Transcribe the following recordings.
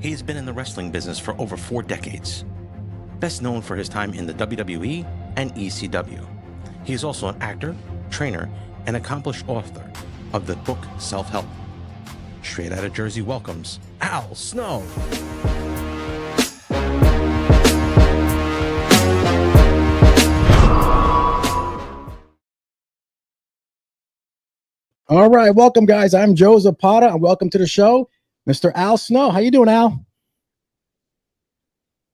He has been in the wrestling business for over 4 decades, best known for his time in the WWE and ECW. He is also an actor, trainer, and accomplished author of the book Self-Help. Straight Outta Jersey welcomes Al Snow. All right, welcome, guys. I'm Joe Zapata, and welcome to the show, Mr. Al Snow. How you doing, Al?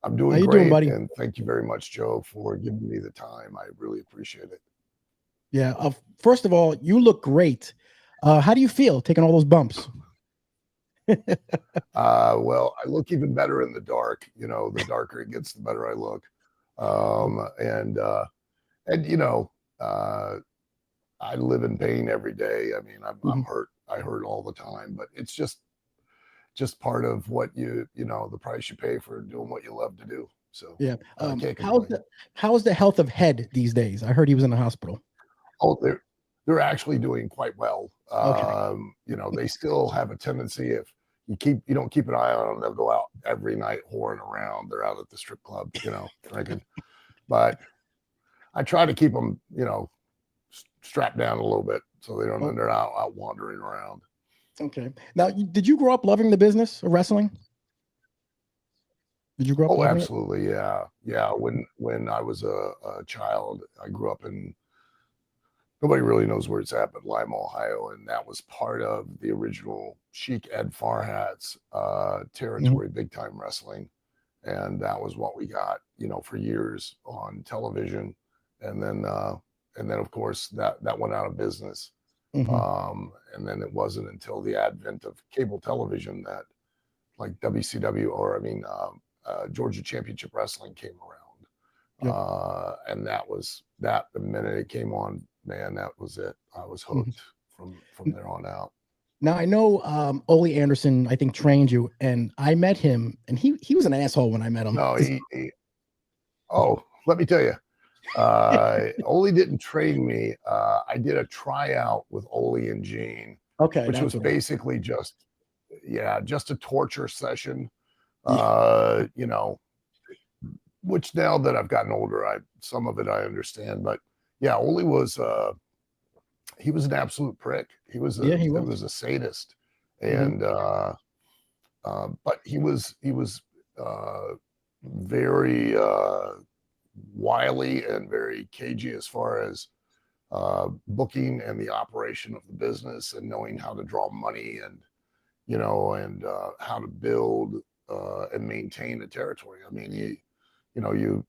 I'm doing How you great, doing, buddy? and thank you very much, Joe, for giving me the time. I really appreciate it. Yeah. First of all, you look great. How do you feel taking all those bumps? Well, I look even better in the dark. You know, the darker it gets, the better I look. And you know, I live in pain every day. I mean, I'm hurt. I hurt all the time, but it's just part of what you know, the price you pay for doing what you love to do. So Yeah. can't complain. How's the health of Head these days? I heard he was in the hospital. Oh, they're actually doing quite well. Okay. You know, they still have a tendency, if you don't keep an eye on them, they'll go out every night whoring around. They're out at the strip club, you know, drinking. But I try to keep them, you know, strapped down a little bit so they don't they're out wandering around. Okay. Now, did you grow up loving the business of wrestling? Did you grow up? Oh, absolutely, yeah. When I was a child, I grew up in, nobody really knows where it's at, but Lima, Ohio, and that was part of the original Sheik Ed Farhat's territory, big time wrestling, and that was what we got, you know, for years on television, and then of course that went out of business, and then it wasn't until the advent of cable television that, like WCW, or I mean Georgia Championship Wrestling came around, and that was that. The minute it came on, man, that was it. I was hooked from there on out. Now, I know Ollie Anderson, I think, trained you, and I met him, and he was an asshole when I met him. No, oh, let me tell you, Ollie didn't train me. I did a tryout with Ollie and Gene, which was basically just a torture session. You know, which now that I've gotten older, some of it I understand, but yeah, Ollie was he was an absolute prick. He was a sadist, and but he was very wily and very cagey as far as booking and the operation of the business, and knowing how to draw money, and you know, and how to build and maintain a territory. I mean, you know, you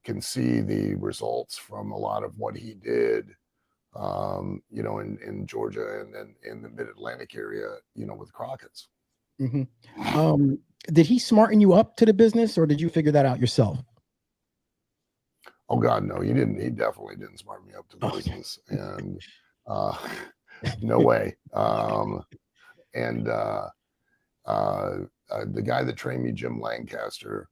can see the results from a lot of what he did, you know, in Georgia and then in the Mid-Atlantic area, you know, with Crockett's. Did he smarten you up to the business, or did you figure that out yourself? Oh God, no, he didn't. He definitely didn't smart me up to the business, and no way. The guy that trained me, Jim Lancaster,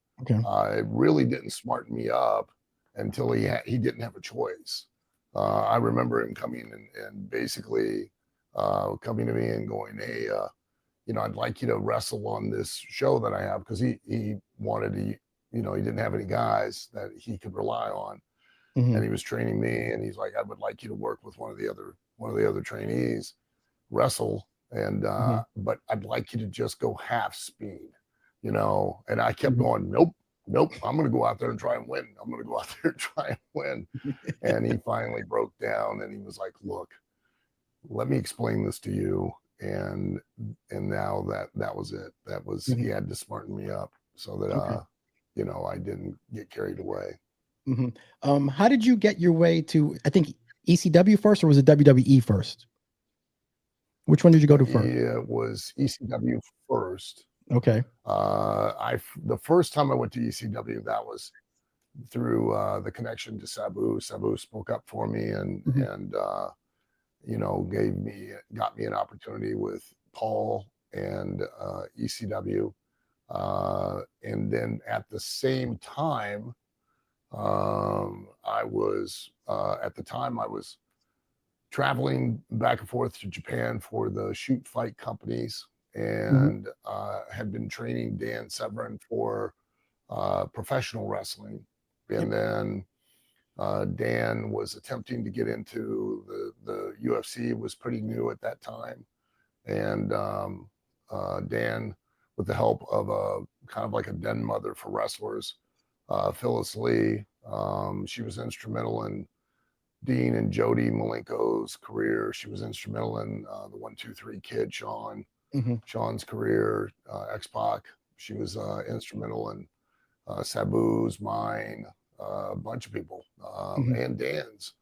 really didn't smarten me up until he didn't have a choice. I remember him coming and basically coming to me and going, "Hey, you know, I'd like you to wrestle on this show that I have," because he wanted to, you know, he didn't have any guys that he could rely on, and he was training me, and he's like, "I would like you to work with one of the other trainees, wrestle, and but I'd like you to just go half speed, you know." And I kept going, nope, I'm going to go out there and try and win. I'm going to go out there and try and win. And he finally broke down, and he was like, "Look, let me explain this to you." And now that was it. That was, he had to smarten me up so that you know, I didn't get carried away. How did you get your way to, I think, ECW first, or was it WWE first? Which one did you go to first? It was ECW first. Okay. The first time I went to ECW, that was through the connection to Sabu. Sabu spoke up for me, and you know, got me an opportunity with Paul and ECW. And then at the same time, I was traveling back and forth to Japan for the shoot fight companies, and had been training Dan Severn for professional wrestling. And then Dan was attempting to get into the UFC. It was pretty new at that time. And Dan, with the help of a kind of like a den mother for wrestlers, Phyllis Lee, she was instrumental in Dean and Jody Malenko's career. She was instrumental in the 1-2-3 Kid, Sean's career, X-Pac. She was instrumental in Sabu's, mine, a bunch of people, and Dan's.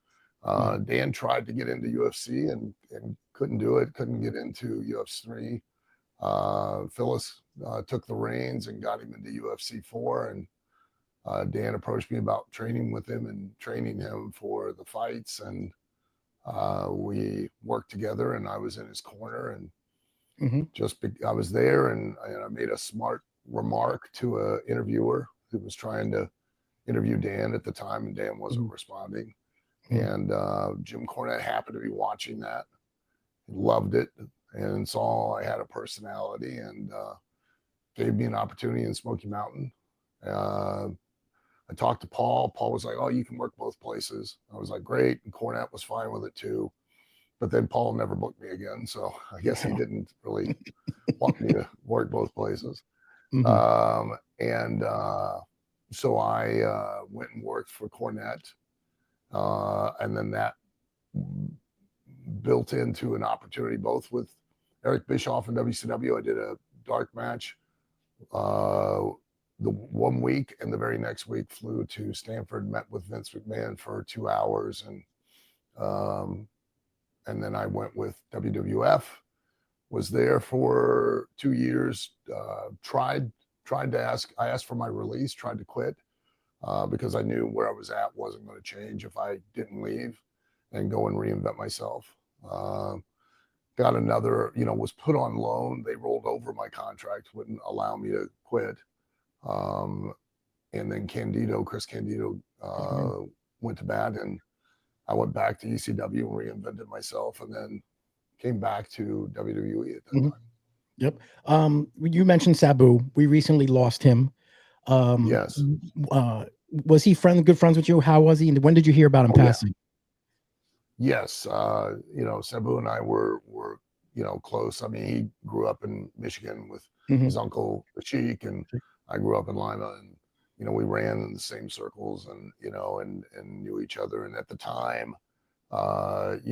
Dan tried to get into UFC and couldn't do it, couldn't get into UFC 3. Phyllis took the reins and got him into UFC 4. And Dan approached me about training with him and training him for the fights. And we worked together, and I was in his corner. And I was there, and I made a smart remark to an interviewer who was trying to interview Dan at the time, and Dan wasn't responding. And Jim Cornette happened to be watching that. He loved it and saw I had a personality, and gave me an opportunity in Smoky Mountain. I talked to Paul. Paul was like, "Oh, you can work both places." I was like, "Great." And Cornette was fine with it too. But then Paul never booked me again. So I guess he didn't really want me to work both places. So I went and worked for Cornette. And then that built into an opportunity both with Eric Bischoff and WCW. I did a dark match the 1 week, and the very next week flew to Stanford, met with Vince McMahon for 2 hours, and then I went with WWF, was there for 2 years, tried to I asked for my release, tried to quit, because I knew where I was at wasn't going to change if I didn't leave and go and reinvent myself. Got another, was put on loan. They rolled over my contract, wouldn't allow me to quit. And then Chris Candido, went to bat, and I went back to ECW and reinvented myself, and then came back to WWE at that time. Yep. You mentioned Sabu. We recently lost him. Yes. Was he good friends with you? How was he? And when did you hear about him passing? Yeah. Yes. Sabu and I were close. I mean, he grew up in Michigan with his uncle, the Sheik, and I grew up in Lima, and, we ran in the same circles, and, and knew each other. And at the time, at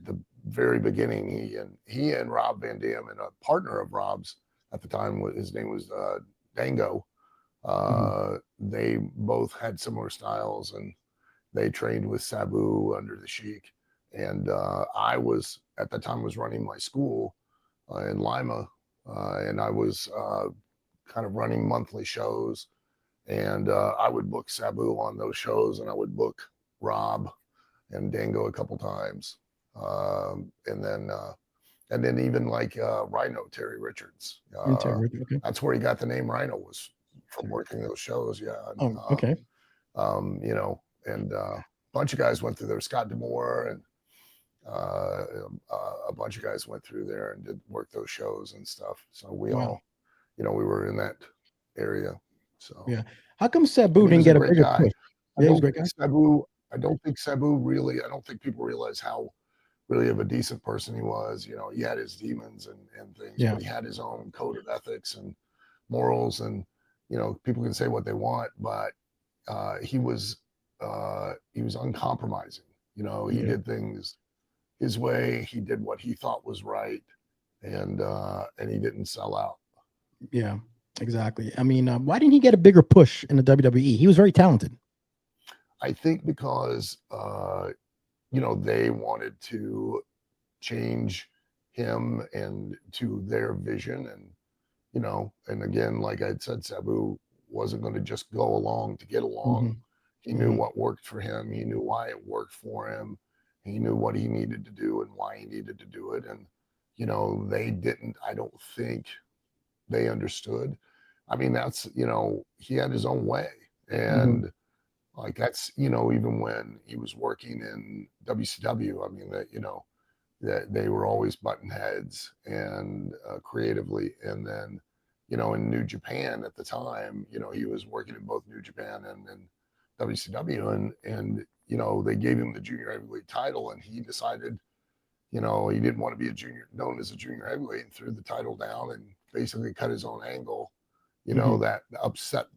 the very beginning, he and Rob Van Dam, and a partner of Rob's at the time, his name was Dango. They both had similar styles, and they trained with Sabu under the Sheik. And I was, at the time, was running my school in Lima, and I was kind of running monthly shows. And I would book Sabu on those shows, and I would book Rob and Dango a couple times. And then even like Rhino, Terry Richards. That's where he got the name Rhino, was from working those shows. Yeah. Okay. And a bunch of guys went through there. Scott D'Amore and a bunch of guys went through there and did work those shows and stuff. So we all, we were in that area. So yeah. How come Sabu didn't get a bigger push? I don't think Sabu really, I don't think people realize how really of a decent person he was. He had his demons and things, but he had his own code of ethics and morals, and people can say what they want, but he was uncompromising. He did things his way. He did what he thought was right, and he didn't sell out. Yeah, exactly. I mean, why didn't he get a bigger push in the WWE? He was very talented. I think because they wanted to change him and to their vision, and and again, like I said, Sabu wasn't going to just go along to get along. He knew what worked for him. He knew why it worked for him. He knew what he needed to do and why he needed to do it. And they didn't. I don't think they understood. I mean, that's he had his own way, and like that's even when he was working in WCW. I mean that they were always button heads and creatively, and then in New Japan at the time. He was working in both New Japan and WCW, and they gave him the junior heavyweight title, and he decided, he didn't want to be known as a junior heavyweight, and threw the title down and basically cut his own angle. That upset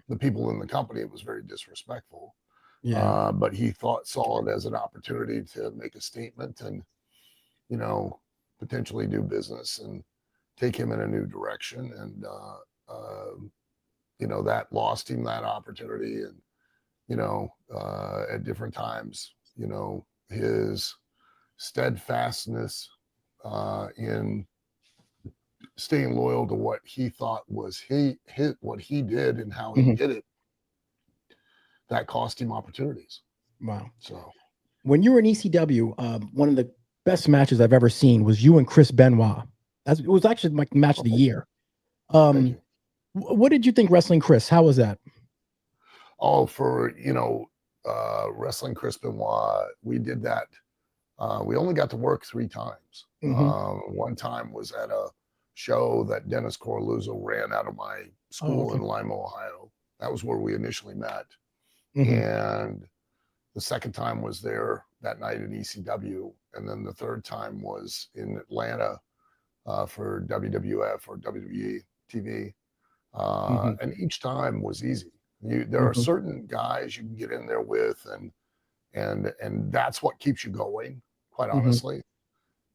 the people in the company. It was very disrespectful. Yeah. But he saw it as an opportunity to make a statement and, potentially do business and take him in a new direction. And, that lost him that opportunity. And, at different times, his steadfastness in staying loyal to what he thought was what he did and how he did it, that cost him opportunities. Wow. So when you were in ECW, one of the best matches I've ever seen was you and Chris Benoit. It was actually my match of the year. What did you think wrestling Chris? How was that? For wrestling Chris Benoit, we did that. We only got to work 3 times. One time was at a show that Dennis Coralluzzo ran out of my school in Lima, Ohio. That was where we initially met. And the second time was there that night in ECW. And then the third time was in Atlanta for WWF or WWE TV. And each time was easy. There are certain guys you can get in there with, and that's what keeps you going, quite honestly,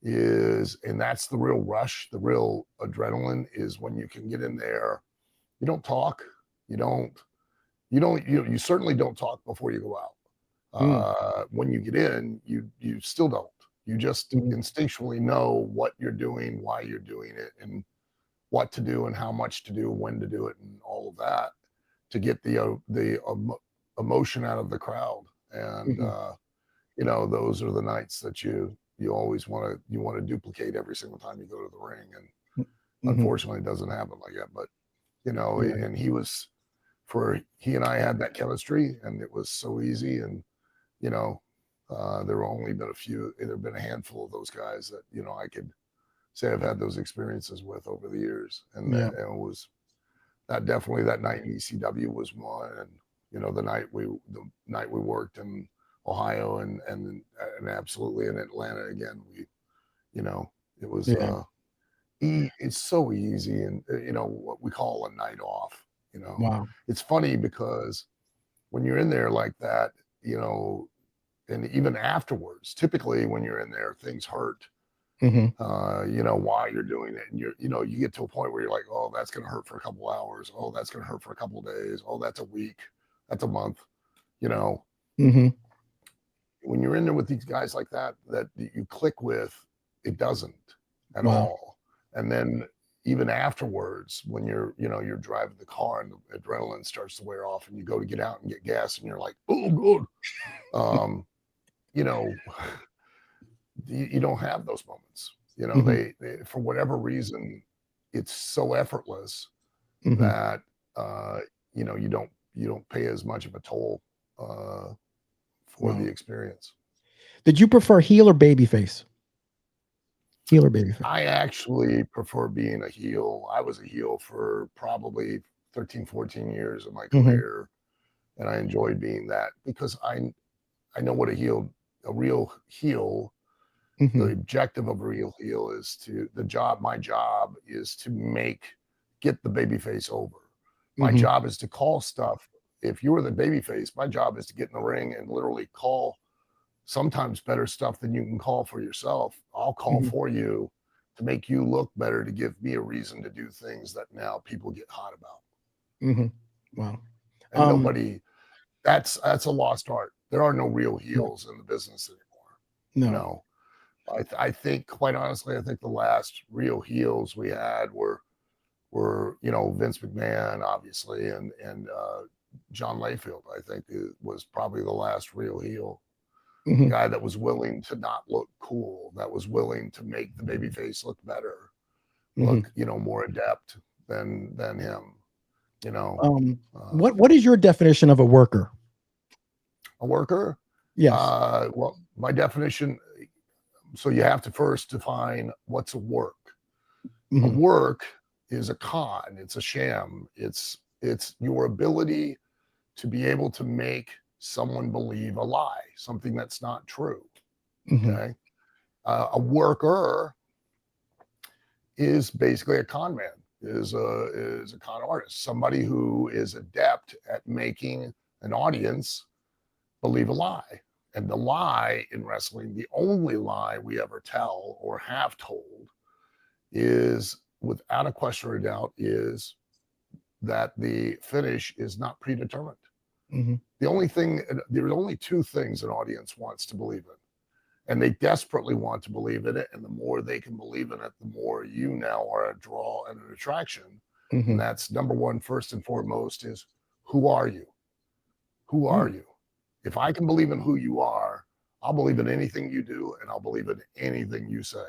and that's the real rush, the real adrenaline, is when you can get in there. You don't talk. You certainly don't talk before you go out. When you get in, you still don't. You just instinctually know what you're doing, why you're doing it, and what to do and how much to do, when to do it, and all of that, to get the emotion out of the crowd. And those are the nights that you always want to duplicate every single time you go to the ring. And unfortunately, it doesn't happen like that. But and he and I had that chemistry, and it was so easy. And there have only been a handful of those guys that I could say I've had those experiences with over the years. And it was that night in ECW was one, and the night we worked in Ohio and absolutely in Atlanta again. It was it's so easy, and what we call a night off. Wow. It's funny because when you're in there like that, and even afterwards, typically when you're in there, things hurt. While you're doing it, and you get to a point where you're like, oh, that's going to hurt for a couple hours. Oh, that's going to hurt for a couple of days. Oh, that's a week. That's a month. When you're in there with these guys like that you click with, it doesn't at all. And then even afterwards, when you're driving the car and the adrenaline starts to wear off, and you go to get out and get gas, and you're like, oh, good. You don't have those moments. They for whatever reason, it's so effortless that you don't pay as much of a toll for the experience. Did you prefer heel or babyface? Heel or babyface? I actually prefer being a heel. I was a heel for probably 13, 14 years of my career, and I enjoyed being that because I know what a real heel. The objective of a real heel is my job is to get the babyface over. My job is to call stuff. If you were the babyface, my job is to get in the ring and literally call sometimes better stuff than you can call for yourself. I'll call for you to make you look better, to give me a reason to do things that now people get hot about. Wow. And that's a lost art. There are no real heels in the business anymore. No. I think, quite honestly, the last real heels we had were Vince McMahon, obviously, and John Layfield. I think it was probably the last real heel. Guy that was willing to not look cool, that was willing to make the babyface look better, look more adept than him. What is your definition of a worker? A worker? Yes. Well, my definition. So you have to first define what's a work. A work is a con. It's a sham. It's your ability to be able to make someone believe a lie, something that's not true. Okay. A worker is basically a con man, is a con artist, somebody who is adept at making an audience believe a lie. And the lie in wrestling, the only lie we ever tell or have told, is without a question or a doubt, is that the finish is not predetermined. The only thing, there's only two things an audience wants to believe in, and they desperately want to believe in it. And the more they can believe in it, the more you now are a draw and an attraction. And that's number one, first and foremost, is who are you? Who are you? If I can believe in who you are, I'll believe in anything you do, and I'll believe in anything you say.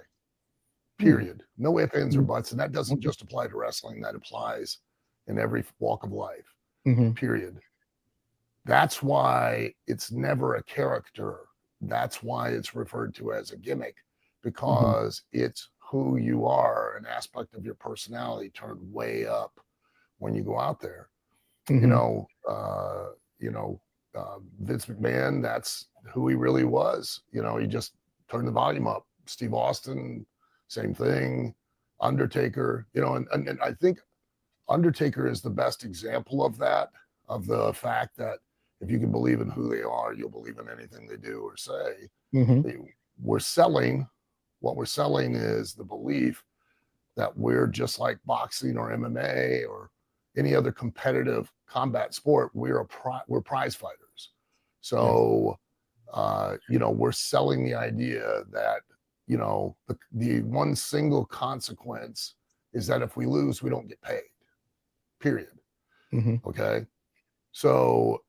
Period. No ifs, ands, or buts. And that doesn't just apply to wrestling. That applies in every walk of life. Period. That's why it's never a character. That's why it's referred to as a gimmick, because it's who you are, an aspect of your personality turned way up when you go out there. Vince McMahon, that's who he really was. He just turned the volume up. Steve Austin, same thing. Undertaker, and I think Undertaker is the best example of that, of the fact that if you can believe in who they are, you'll believe in anything they do or say. We're selling, what we're selling is the belief that we're just like boxing or MMA or any other competitive combat sport. We're prize fighters. So, we're selling the idea that, the one single consequence is that if we lose, we don't get paid, period. Okay. So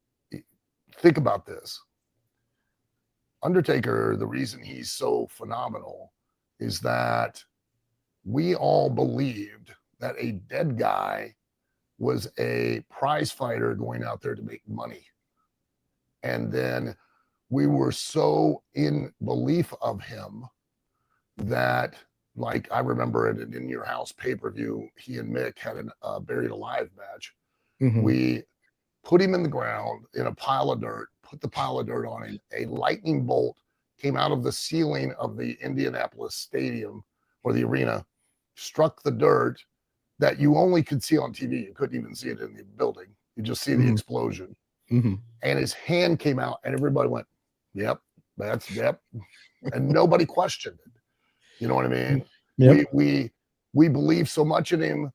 think about this. Undertaker, the reason he's so phenomenal is that we all believed that a dead guy was a prize fighter going out there to make money. And then we were so in belief of him that, like, I remember it In Your House pay-per-view, he and Mick had a buried alive match. We put him in the ground in a pile of dirt, put the pile of dirt on him. A lightning bolt came out of the ceiling of the Indianapolis stadium or the arena, struck the dirt that you only could see on TV. You couldn't even see it in the building. You just see the explosion. And his hand came out and everybody went, yep, yep. And nobody questioned it. You know what I mean? Yep. We believed so much in him,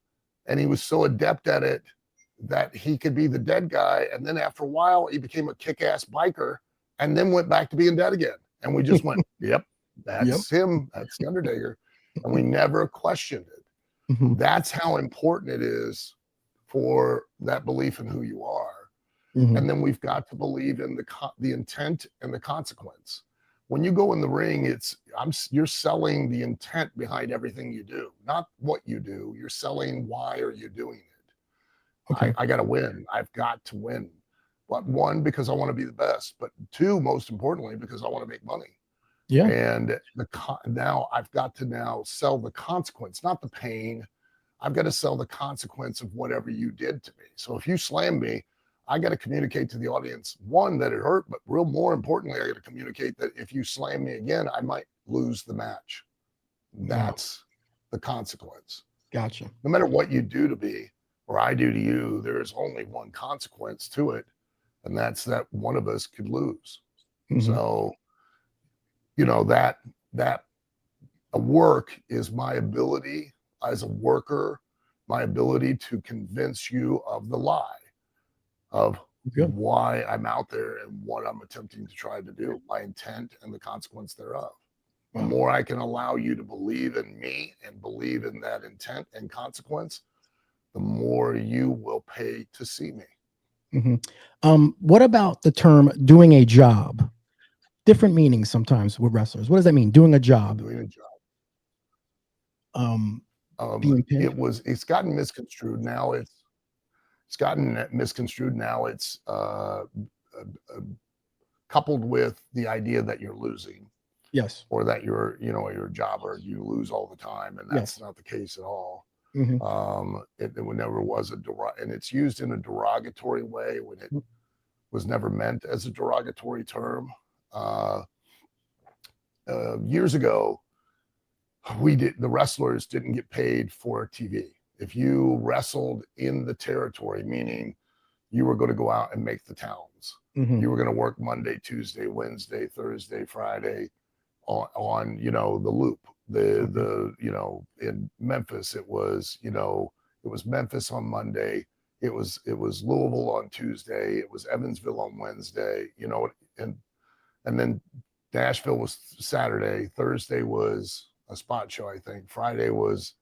and he was so adept at it that he could be the dead guy. And then after a while, he became a kick-ass biker and then went back to being dead again. And we just went, yep, that's him. That's the Undertaker. And we never questioned it. That's how important it is for that belief in who you are. And then we've got to believe in the intent and the consequence. When you go in the ring, you're selling the intent behind everything you do, not what you do. You're selling why are you doing it. I got to win. I've got to win. But one, because I want to be the best. But two, most importantly, because I want to make money. And now I've got to sell the consequence, not the pain. I've got to sell the consequence of whatever you did to me. So if you slam me, I got to communicate to the audience, one, that it hurt, but more importantly, I got to communicate that if you slam me again, I might lose the match. That's the consequence. Gotcha. No matter what you do to me or I do to you, there's only one consequence to it, and that's that one of us could lose. So, that a work is my ability as a worker, my ability to convince you of the lie, of why I'm out there and what I'm attempting to try to do, my intent and the consequence thereof. The more I can allow you to believe in me and believe in that intent and consequence, the more you will pay to see me. What about the term doing a job? Different meanings sometimes with wrestlers. What does that mean? Doing a job. Doing a job. It's gotten misconstrued. Now it's coupled with the idea that you're losing. Yes. Or that you're a jobber, you lose all the time. And that's not the case at all. It never was and it's used in a derogatory way when it was never meant as a derogatory term. Years ago, the wrestlers didn't get paid for TV. If you wrestled in the territory, meaning you were going to go out and make the towns, you were going to work Monday, Tuesday, Wednesday, Thursday, Friday on the loop. In Memphis, it was Memphis on Monday. It was Louisville on Tuesday. It was Evansville on Wednesday, and then Nashville was Saturday. Thursday was a spot show, I think. Friday was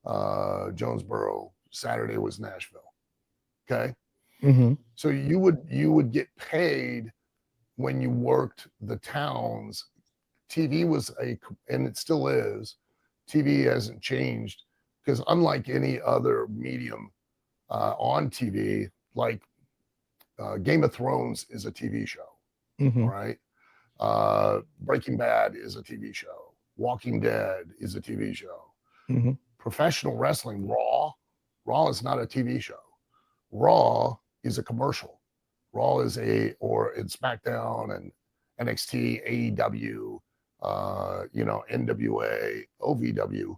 Jonesboro. Saturday was Nashville. Okay. So you would get paid when you worked the towns. TV was and it still is. TV hasn't changed because unlike any other medium on TV, like Game of Thrones is a TV show, all right? Breaking Bad is a TV show. Walking Dead is a TV show. Professional wrestling, Raw is not a TV show. Raw is a commercial. Raw is in SmackDown and NXT, AEW, NWA, OVW.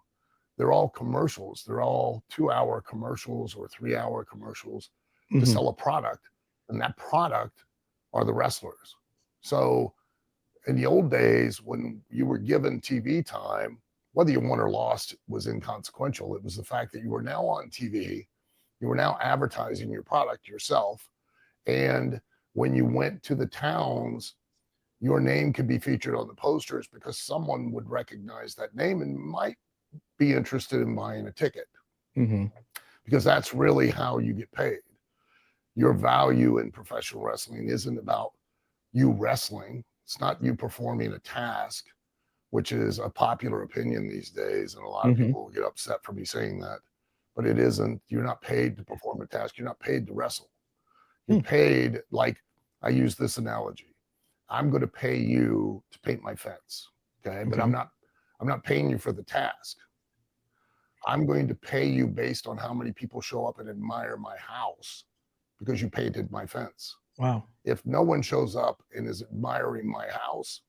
They're all commercials. They're all 2-hour commercials or 3-hour commercials to sell a product. And that product are the wrestlers. So in the old days, when you were given TV time, whether you won or lost was inconsequential. It was the fact that you were now on TV. You were now advertising your product yourself. And when you went to the towns, your name could be featured on the posters because someone would recognize that name and might be interested in buying a ticket. Because that's really how you get paid. Your value in professional wrestling isn't about you wrestling. It's not you performing a task, which is a popular opinion these days. And a lot of people get upset for me saying that. But it isn't. You're not paid to perform a task. You're not paid to wrestle. You're paid, like I use this analogy. I'm going to pay you to paint my fence. Okay. But I'm not paying you for the task. I'm going to pay you based on how many people show up and admire my house because you painted my fence. Wow. If no one shows up and is admiring my house,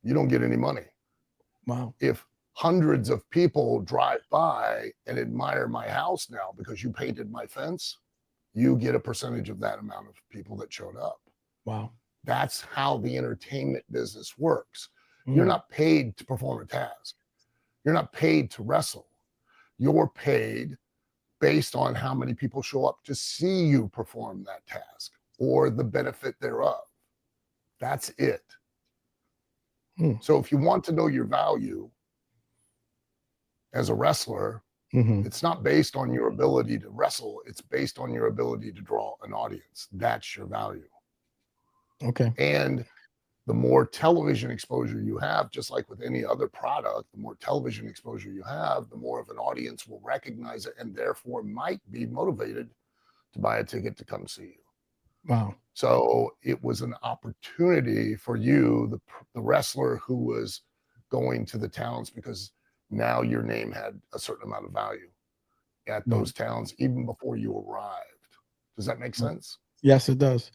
you don't get any money. Wow. If hundreds of people drive by and admire my house now because you painted my fence, you get a percentage of that amount of people that showed up. Wow. That's how the entertainment business works. You're not paid to perform a task. You're not paid to wrestle. You're paid based on how many people show up to see you perform that task or the benefit thereof. That's it. So if you want to know your value as a wrestler, it's not based on your ability to wrestle. It's based on your ability to draw an audience. That's your value. Okay. And the more television exposure you have, just like with any other product, the more television exposure you have, the more of an audience will recognize it and therefore might be motivated to buy a ticket to come see you. Wow. So it was an opportunity for you, the wrestler who was going to the towns, because now your name had a certain amount of value at those towns even before you arrived. Does that make sense? Yes, it does.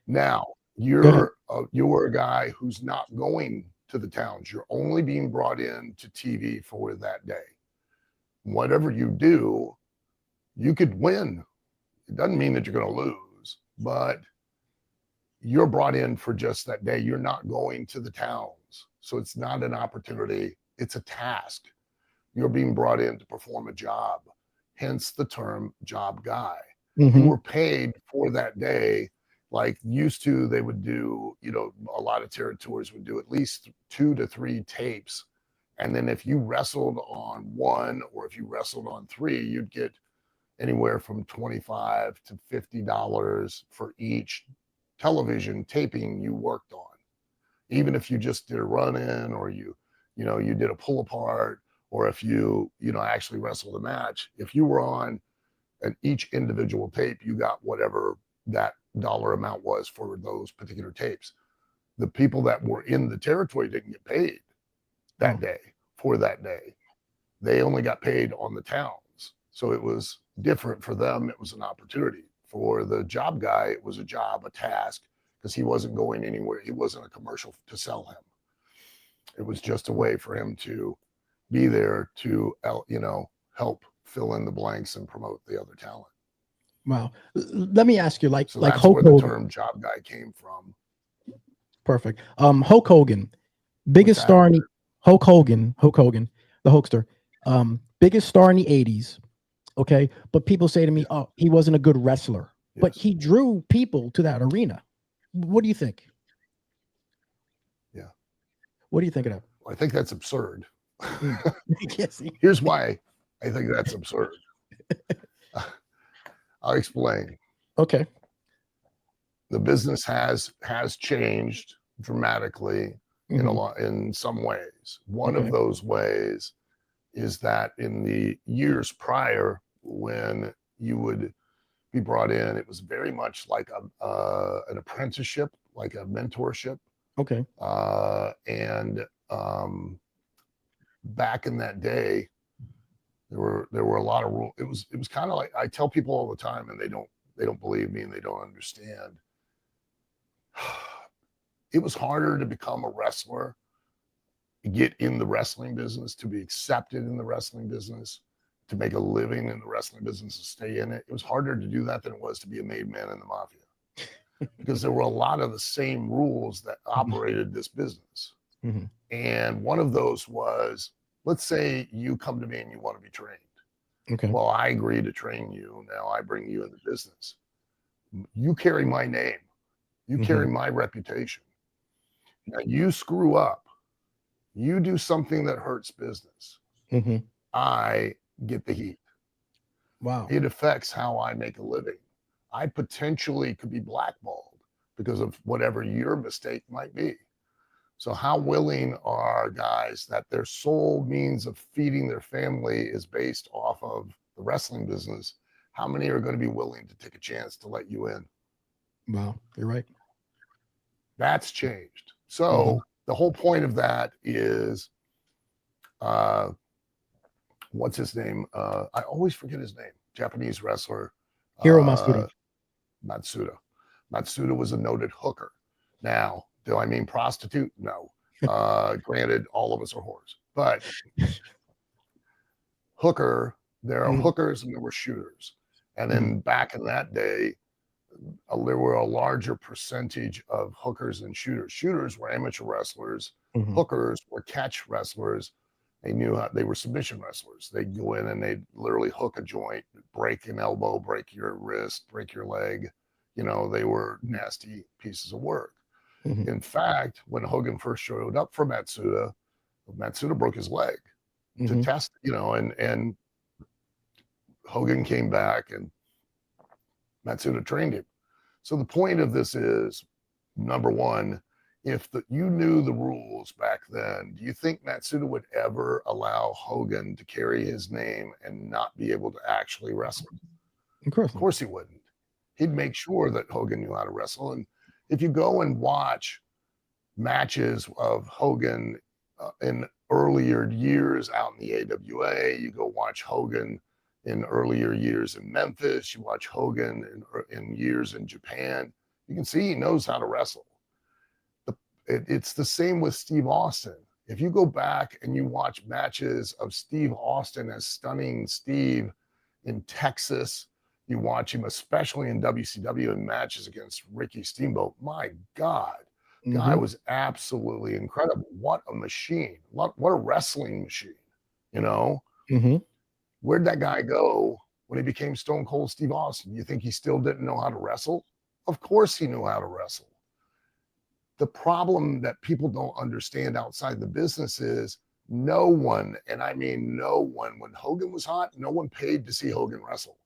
Now you're a guy who's not going to the towns. You're only being brought in to TV for that day. Whatever you do, you could win. It doesn't mean that you're going to lose, but you're brought in for just that day. You're not going to the towns. So it's not an opportunity. It's a task. You're being brought in to perform a job, hence the term job guy. You were paid for that day. Like used to, they would do, a lot of territories would do at least 2 to 3 tapes. And then if you wrestled on 1 or if you wrestled on 3, you'd get anywhere from $25 to $50 for each television taping you worked on. Even if you just did a run-in or you did a pull apart, or if you actually wrestled a match, if you were on each individual tape, you got whatever that dollar amount was for those particular tapes. The people that were in the territory didn't get paid that day for that day. they only got paid on the towns. So it was different for them. It was an opportunity. For the job guy, it was a job, a task, because he wasn't going anywhere. He wasn't a commercial to sell him. It was just a way for him to be there to, help fill in the blanks and promote the other talent. Wow. Let me ask you, so like that's Hulk where the Hogan. term job guy came from. Perfect. Hulk Hogan, biggest star in Hulk Hogan, the Hulkster, biggest star in the 80s. Okay. But people say to me, oh, he wasn't a good wrestler, but he drew people to that arena. What do you think? Yeah. What do you think of that? I think that's absurd. Yes. Here's why I think that's absurd. I'll explain. Okay. The business has changed dramatically in some ways. One of those ways is that in the years prior, when you would be brought in, it was very much like an apprenticeship, like a mentorship. Okay. Back in that day, there were a lot of rules. It was kind of like, I tell people all the time, and they don't believe me and they don't understand. It was harder to become a wrestler, get in the wrestling business, to be accepted in the wrestling business, to make a living in the wrestling business, to stay in it. It was harder to do that than it was to be a made man in the mafia, because there were a lot of the same rules that operated this business. And one of those was, let's say you come to me and you want to be trained. Okay. Well, I agree to train you. Now I bring you in the business. You carry my name. You carry my reputation. Now you screw up. You do something that hurts business. I get the heat. Wow. It affects how I make a living. I potentially could be blackballed because of whatever your mistake might be. So how willing are guys that their sole means of feeding their family is based off of the wrestling business? How many are going to be willing to take a chance to let you in? Wow, you're right. That's changed. So the whole point of that is, what's his name? I always forget his name. Japanese wrestler. Hiro Matsuda. Matsuda was a noted hooker. Now, do I mean prostitute? No. Granted, all of us are whores. But hooker, there are hookers and there were shooters. And then back in that day, there were a larger percentage of hookers and shooters. Shooters were amateur wrestlers. Hookers were catch wrestlers. They knew how, they were submission wrestlers. They'd go in and they'd literally hook a joint, break an elbow, break your wrist, break your leg. They were nasty pieces of work. In fact, when Hogan first showed up for Matsuda broke his leg to test, and Hogan came back and Matsuda trained him. So the point of this is, number one, if you knew the rules back then, do you think Matsuda would ever allow Hogan to carry his name and not be able to actually wrestle? Of course he wouldn't. He'd make sure that Hogan knew how to wrestle. And if you go and watch matches of Hogan in earlier years out in the AWA, you go watch Hogan in earlier years in Memphis, you watch Hogan in years in Japan, you can see he knows how to wrestle. It's the same with Steve Austin. If you go back and you watch matches of Steve Austin as Stunning Steve in Texas, you watch him especially in WCW in matches against Ricky Steamboat, my God, guy was absolutely incredible. What a machine. What a wrestling machine, Where'd that guy go when he became Stone Cold Steve Austin? You think he still didn't know how to wrestle? Of course he knew how to wrestle. The problem that people don't understand outside the business is no one, and I mean no one, when Hogan was hot, no one paid to see Hogan wrestle.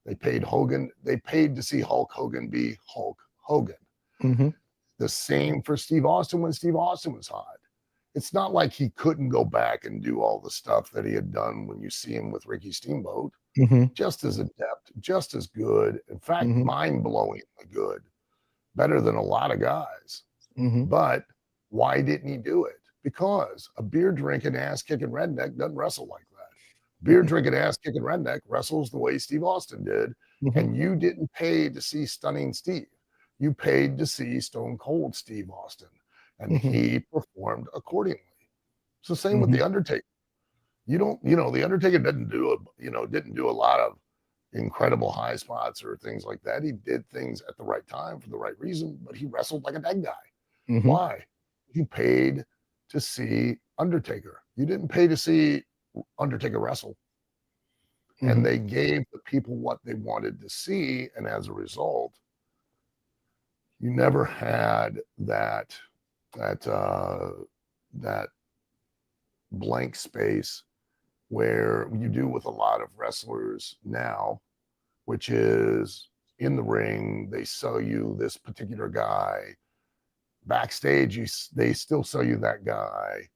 They paid to see Hulk Hogan be Hulk Hogan. The same for Steve Austin when Steve Austin was hot. It's not like he couldn't go back and do all the stuff that he had done when you see him with Ricky Steamboat. Just as adept, just as good. In fact, mind-blowingly good. Better than a lot of guys. But why didn't he do it? Because a beer drinking, ass kicking redneck doesn't wrestle like beer drinking, ass kicking redneck wrestles the way Steve Austin did. And you didn't pay to see Stunning Steve. You paid to see Stone Cold Steve Austin, and he performed accordingly. It's the same with The Undertaker. The Undertaker didn't do a lot of incredible high spots or things like that. He did things at the right time for the right reason, but he wrestled like a dead guy. Why? You paid to see Undertaker. You didn't pay to see Undertaker wrestle. And they gave the people what they wanted to see, and as a result, you never had that blank space where you do with a lot of wrestlers now, which is in the ring, they sell you this particular guy. Backstage, they still sell you that guy.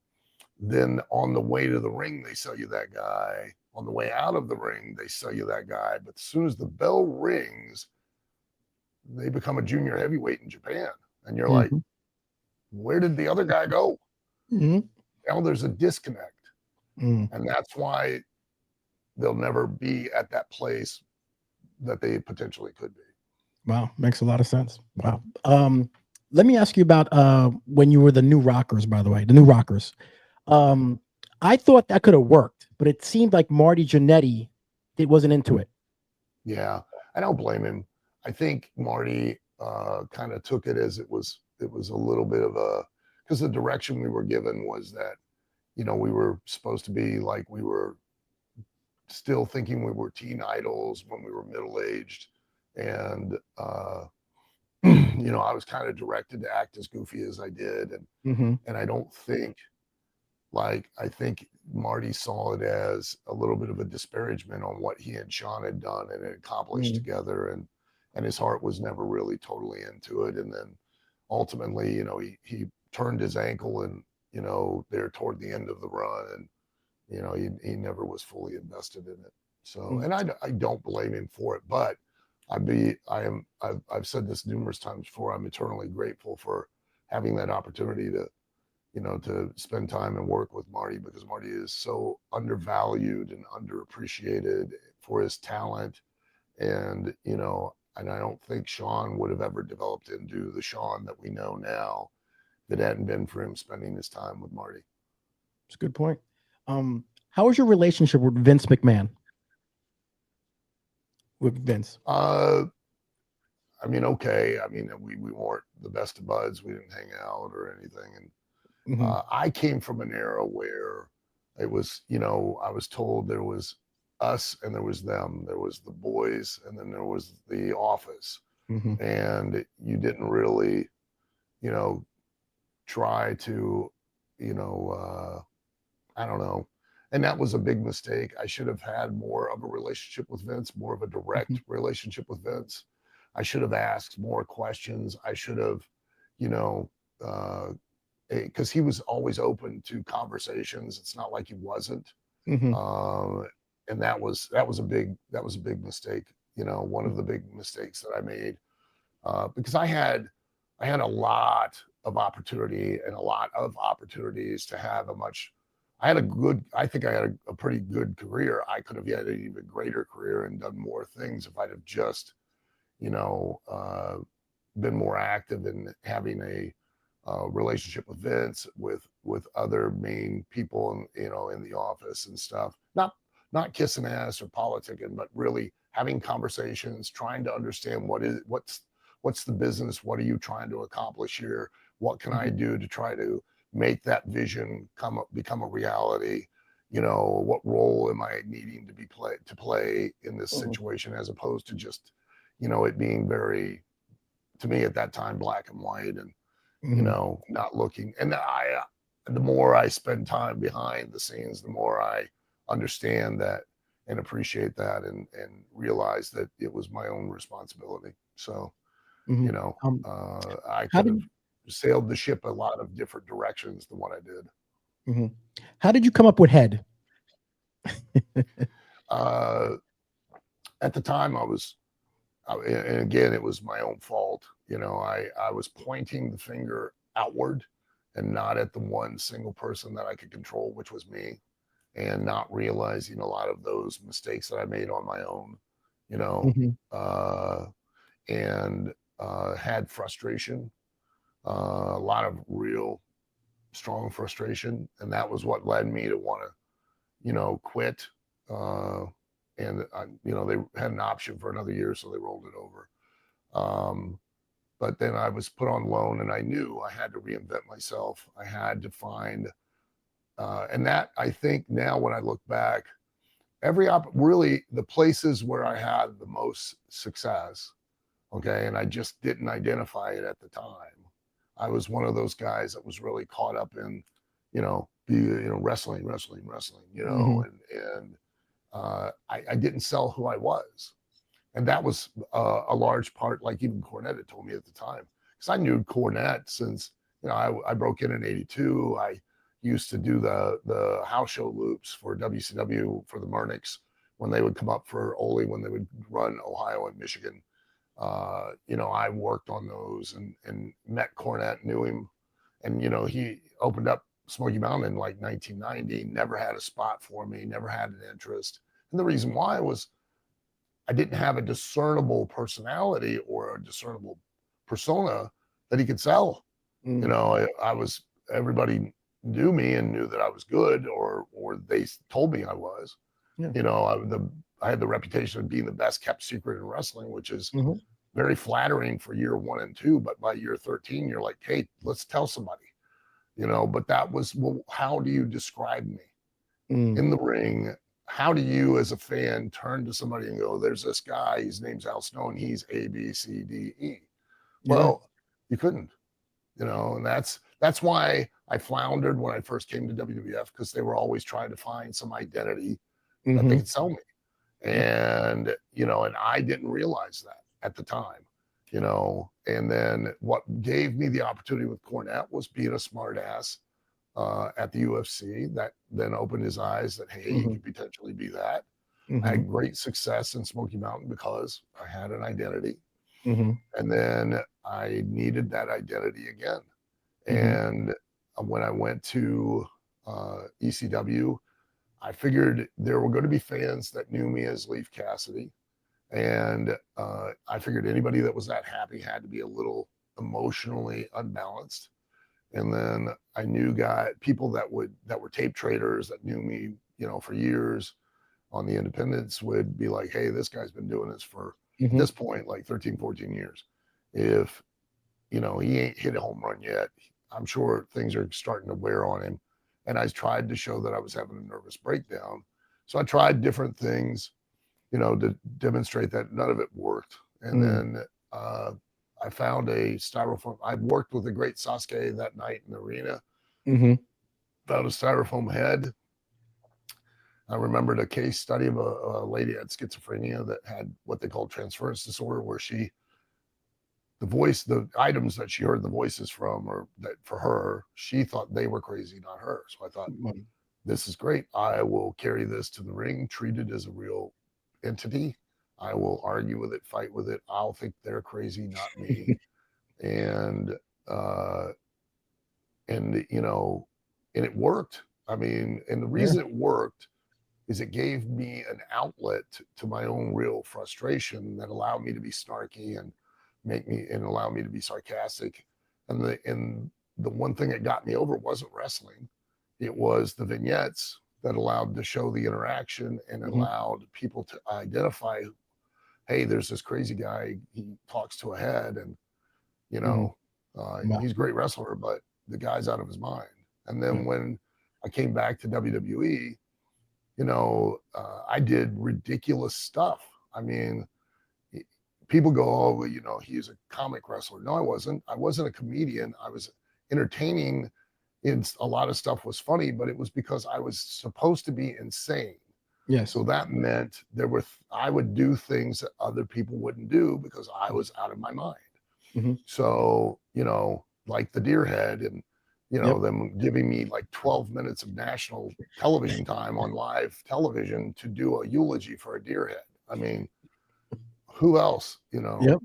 Then on the way to the ring, they sell you that guy. On the way out of the ring, they sell you that guy. But as soon as the bell rings, they become a junior heavyweight in Japan. And you're like, where did the other guy go? Now there's a disconnect. And that's why they'll never be at that place that they potentially could be. Wow, makes a lot of sense. Wow. Let me ask you about when you were the New Rockers, by the way, the New Rockers. I thought that could have worked, but it seemed like Marty Jannetty wasn't into it. Yeah, I don't blame him. I think Marty kind of took it as it was a little bit of because the direction we were given was that, we were supposed to be like, we were still thinking we were teen idols when we were middle-aged. And, I was kind of directed to act as goofy as I did. And I don't think, I think Marty saw it as a little bit of a disparagement on what he and Sean had done and had accomplished together. And his heart was never really totally into it. And then ultimately, he turned his ankle and, there toward the end of the run, and, he never was fully invested in it. So, and I don't blame him for it, but I've said this numerous times before, I'm eternally grateful for having that opportunity to, to spend time and work with Marty, because Marty is so undervalued and underappreciated for his talent. And, and I don't think Sean would have ever developed into the Sean that we know now if it hadn't been for him spending his time with Marty. That's a good point. How was your relationship with Vince McMahon? With Vince? I mean, okay. I mean, we weren't the best of buds. We didn't hang out or anything. And I came from an era where it was, I was told there was us and there was them. There was the boys and then there was the office. And you didn't really, try to, I don't know. And that was a big mistake. I should have had more of a relationship with Vince, more of a direct relationship with Vince. I should have asked more questions. I should have, because he was always open to conversations. It's not like he wasn't. And that was a big mistake. One of the big mistakes that I made, because I had a lot of opportunity and a lot of opportunities to have I think I had a pretty good career. I could have had an even greater career and done more things if I'd have just, been more active in having a relationship with Vince, with other main people, in the office and stuff. Not kissing ass or politicking, but really having conversations, trying to understand what's the business, what are you trying to accomplish here, what can I do to try to make that vision become a reality? What role am I needing to play in this situation, as opposed to just, it being very, to me at that time, black and white and, not looking. And the more I spend time behind the scenes, the more I understand that and appreciate that and realize that it was my own responsibility. So, I could have sailed the ship a lot of different directions than what I did. How did you come up with head? At the time and again, it was my own fault. I was pointing the finger outward and not at the one single person that I could control, which was me. and not realizing a lot of those mistakes that I made on my own, you know, and had frustration, a lot of real strong frustration. And that was what led me to want to, you know, quit. And, you know, they had an option for another year, so they rolled it over. But then I was put on loan, and I knew I had to reinvent myself. I had to find, and that, I think now when I look back, really the places where I had the most success, okay, and I just didn't identify it at the time. I was one of those guys that was really caught up in, you know, wrestling, you know, and I didn't sell who I was. And that was a large part, like even Cornette had told me at the time, because I knew Cornette since, you know, I broke in '82. I used to do the house show loops for WCW for the Murniks when they would come up for Ollie, when they would run Ohio and Michigan. You know, I worked on those and met Cornette, knew him. And, you know, he opened up Smoky Mountain in like 1990, never had a spot for me, never had an interest. And the reason why was I didn't have a discernible personality or a discernible persona that he could sell. You know, I was, everybody knew me and knew that I was good, or they told me I was. You know, I had the reputation of being the best kept secret in wrestling, which is very flattering for year 1 and 2. But by year 13, you're like, hey, let's tell somebody, you know. But that was, well, how do you describe me in the ring? How do you, as a fan, turn to somebody and go, there's this guy, his name's Al Snow, and he's A, B, C, D, E. Well, you couldn't, you know, and that's why I floundered when I first came to WWF, because they were always trying to find some identity that they could sell me. And, you know, and I didn't realize that at the time, you know. And then what gave me the opportunity with Cornette was being a smart ass at the UFC. That then opened his eyes that, hey, he could potentially be that. I had great success in Smoky Mountain because I had an identity. And then I needed that identity again. And when I went to ECW, I figured there were going to be fans that knew me as Leif Cassidy. And I figured anybody that was that happy had to be a little emotionally unbalanced. And then I knew people that were tape traders that knew me, you know, for years on the independents would be like, hey, this guy's been doing this for at this point, like 13, 14 years. If, you know, he ain't hit a home run yet, I'm sure things are starting to wear on him. And I tried to show that I was having a nervous breakdown. So I tried different things, you know, to demonstrate that none of it worked. And then I found a styrofoam. I worked with the great Sasuke that night in the arena. Found a styrofoam head. I remembered a case study of a lady had schizophrenia that had what they call transference disorder, where the items that she heard the voices from, or that for her, she thought they were crazy, not her. So I thought, this is great. I will carry this to the ring, treat it as a real entity. I will argue with it, fight with it. I'll think they're crazy, not me. and you know, and it worked. I mean, and the reason it worked is it gave me an outlet to my own real frustration that allowed me to be snarky and allow me to be sarcastic. And the one thing that got me over wasn't wrestling. It was the vignettes that allowed to show the interaction and allowed people to identify, hey, there's this crazy guy, he talks to a head, and, you know, he's a great wrestler, but the guy's out of his mind. And then when I came back to WWE, you know, I did ridiculous stuff. I mean, people go, oh, well, you know, he's a comic wrestler. No, I wasn't. I wasn't a comedian. I was entertaining. A lot of stuff was funny, but it was because I was supposed to be insane. So that meant I would do things that other people wouldn't do because I was out of my mind. So, you know, like the deer head, and, you know, them giving me like 12 minutes of national television time on live television to do a eulogy for a deer head. I mean, who else, you know?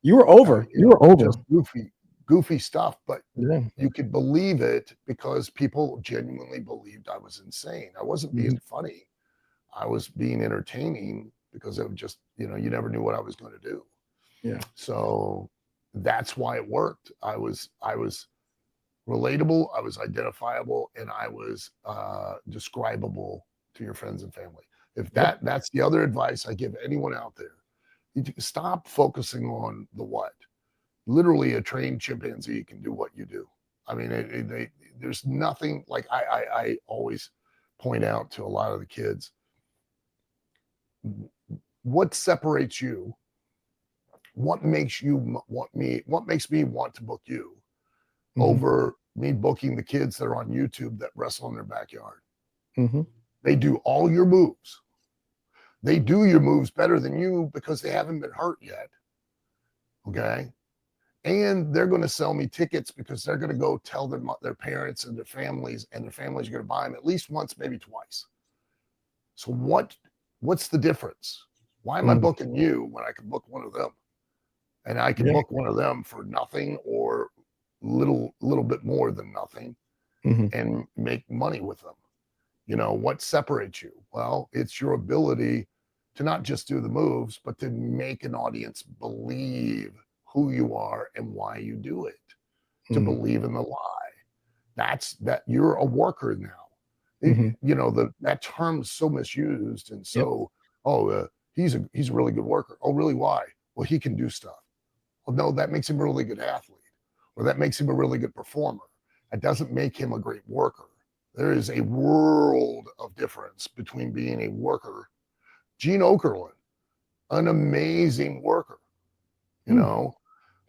You were over. You were over. Just goofy, goofy stuff, but Yeah. you could believe it because people genuinely believed I was insane. I wasn't being funny. I was being entertaining because it was just, you know, you never knew what I was going to do. Yeah. So that's why it worked. I was relatable, I was identifiable, and I was describable to your friends and family. If that's the other advice I give anyone out there. You stop focusing on the what. Literally, a trained chimpanzee can do what you do. I mean, there's nothing like I always point out to a lot of the kids. What separates you? What makes you want me? What makes me want to book you over me booking the kids that are on YouTube that wrestle in their backyard? They do all your moves. They do your moves better than you because they haven't been hurt yet. Okay. And they're going to sell me tickets because they're going to go tell their parents and their families are going to buy them at least once, maybe twice. So what's the difference? Why am I booking you when I can book one of them? And I can book one of them for nothing or little bit more than nothing and make money with them. You know, what separates you? Well, it's your ability to not just do the moves, but to make an audience believe who you are and why you do it, to believe in the lie. That you're a worker now. You know, that term is so misused and so, he's a really good worker. Oh, really? Why? Well, he can do stuff. Well, no, that makes him a really good athlete, or that makes him a really good performer. That doesn't make him a great worker. There is a world of difference between being a worker. Gene Okerlund, an amazing worker, you know,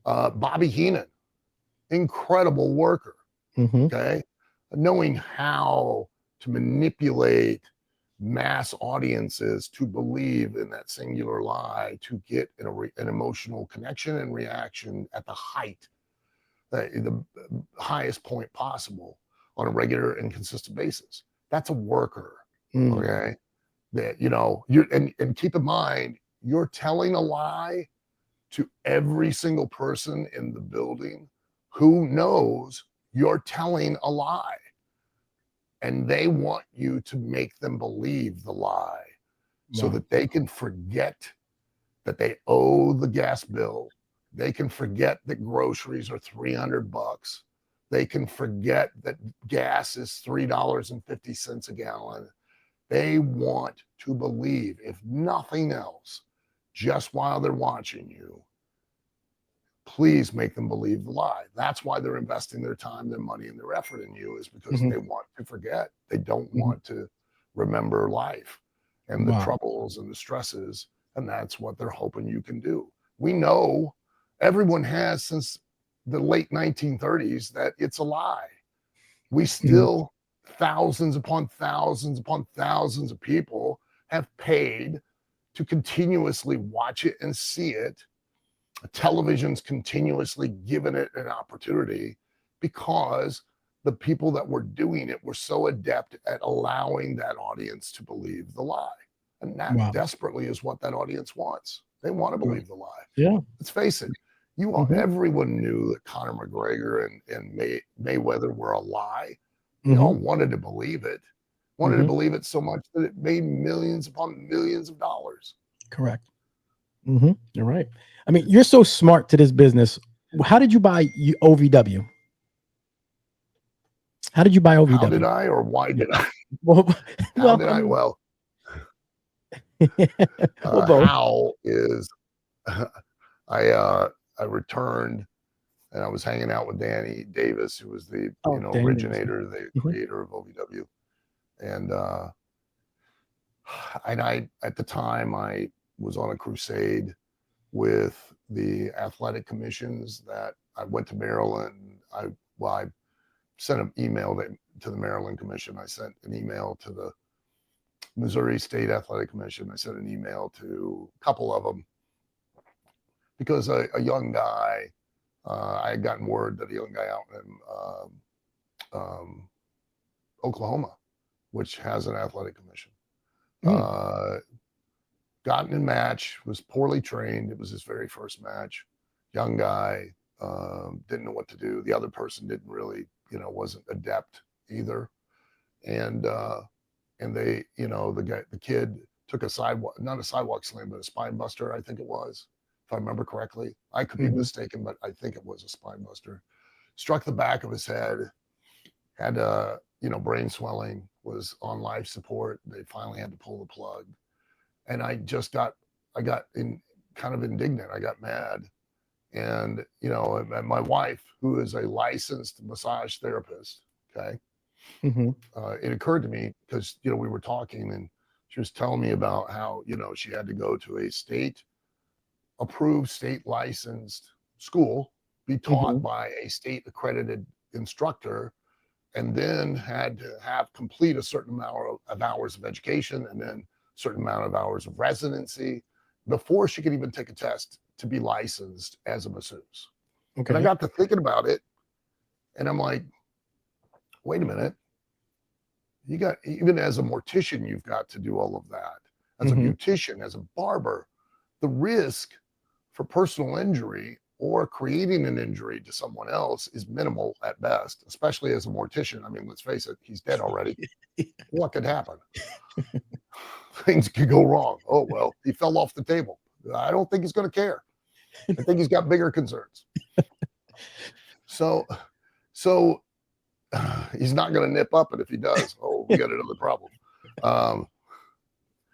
Bobby Heenan, incredible worker. Okay. Knowing how to manipulate mass audiences to believe in that singular lie, to get an emotional connection and reaction at the height, the highest point possible on a regular and consistent basis. That's a worker. Okay. That, you know, and keep in mind, you're telling a lie to every single person in the building who knows you're telling a lie. And they want you to make them believe the lie so that they can forget that they owe the gas bill. They can forget that groceries are $300. They can forget that gas is $3.50 a gallon. They want to believe, if nothing else, just while they're watching you, please make them believe the lie. That's why they're investing their time, their money, and their effort in you, is because they want to forget. They don't want to remember life and the troubles and the stresses. And that's what they're hoping you can do. We know everyone has since the late 1930s that it's a lie. We still, thousands upon thousands upon thousands of people have paid to continuously watch it and see it. Television's continuously given it an opportunity because the people that were doing it were so adept at allowing that audience to believe the lie. And that desperately is what that audience wants. They want to believe the lie. Yeah. Let's face it. Everyone knew that Conor McGregor and Mayweather were a lie. They all wanted to believe it. Wanted to believe it so much that it made millions upon millions of dollars. Correct. You're right. I mean, you're so smart to this business. How did you buy OVW? How did you buy OVW? How did I, or why did I? How did I? Well, both. How is I returned and I was hanging out with Danny Davis, who was the originator, the creator of OVW, and I at the time I was on a crusade with the athletic commissions that I went to Maryland. I sent an email to the Maryland Commission. I sent an email to the Missouri State Athletic Commission. I sent an email to a couple of them because a young guy, I had gotten word that a young guy out in Oklahoma, which has an athletic commission, got in a match, was poorly trained. It was his very first match. Young guy, didn't know what to do. The other person didn't really, wasn't adept either. And they, the kid took a sidewalk, not a sidewalk slam, but a spine buster, I think it was, if I remember correctly. I could be mistaken, but I think it was a spine buster. Struck the back of his head, had, brain swelling, was on life support. They finally had to pull the plug. And I got kind of indignant. I got mad. And, and my wife, who is a licensed massage therapist, okay, it occurred to me because, we were talking and she was telling me about how, she had to go to a state-approved, state-licensed school, be taught by a state-accredited instructor, and then had to complete a certain amount of hours of education and then a certain amount of hours of residency before she could even take a test to be licensed as a masseuse. Okay. And I got to thinking about it, and I'm like, wait a minute. Even as a mortician, you've got to do all of that. As a beautician, as a barber, the risk for personal injury or creating an injury to someone else is minimal at best, especially as a mortician. I mean, let's face it, he's dead already. What could happen? Things could go wrong. Oh, well, he fell off the table. I don't think he's going to care. I think he's got bigger concerns. So he's not going to nip up it if he does. Oh, we got another problem.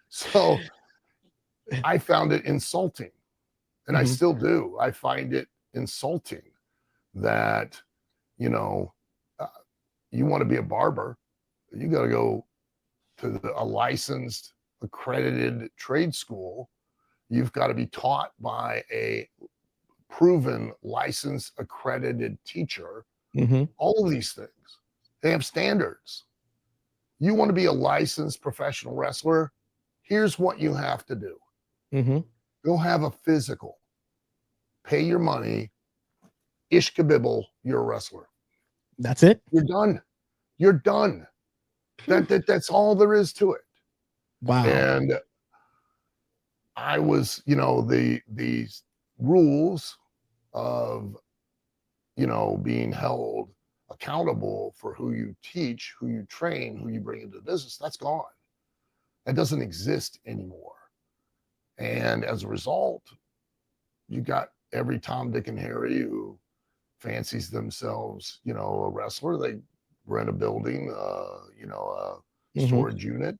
So I found it insulting, and I still do. I find it insulting that, you want to be a barber, you got to go to a licensed, accredited trade school. You've got to be taught by a proven, licensed, accredited teacher. All of these things, they have standards. You want to be a licensed professional wrestler? Here's what you have to do. Go have a physical. Pay your money. Ish kabibble, you're a wrestler. That's it. You're done. You're done. That's all there is to it. Wow. And I was, these rules of, being held accountable for who you teach, who you train, who you bring into the business, that's gone. That doesn't exist anymore. And as a result, you got every Tom, Dick, and Harry who fancies themselves, a wrestler. They rent a building, a storage unit,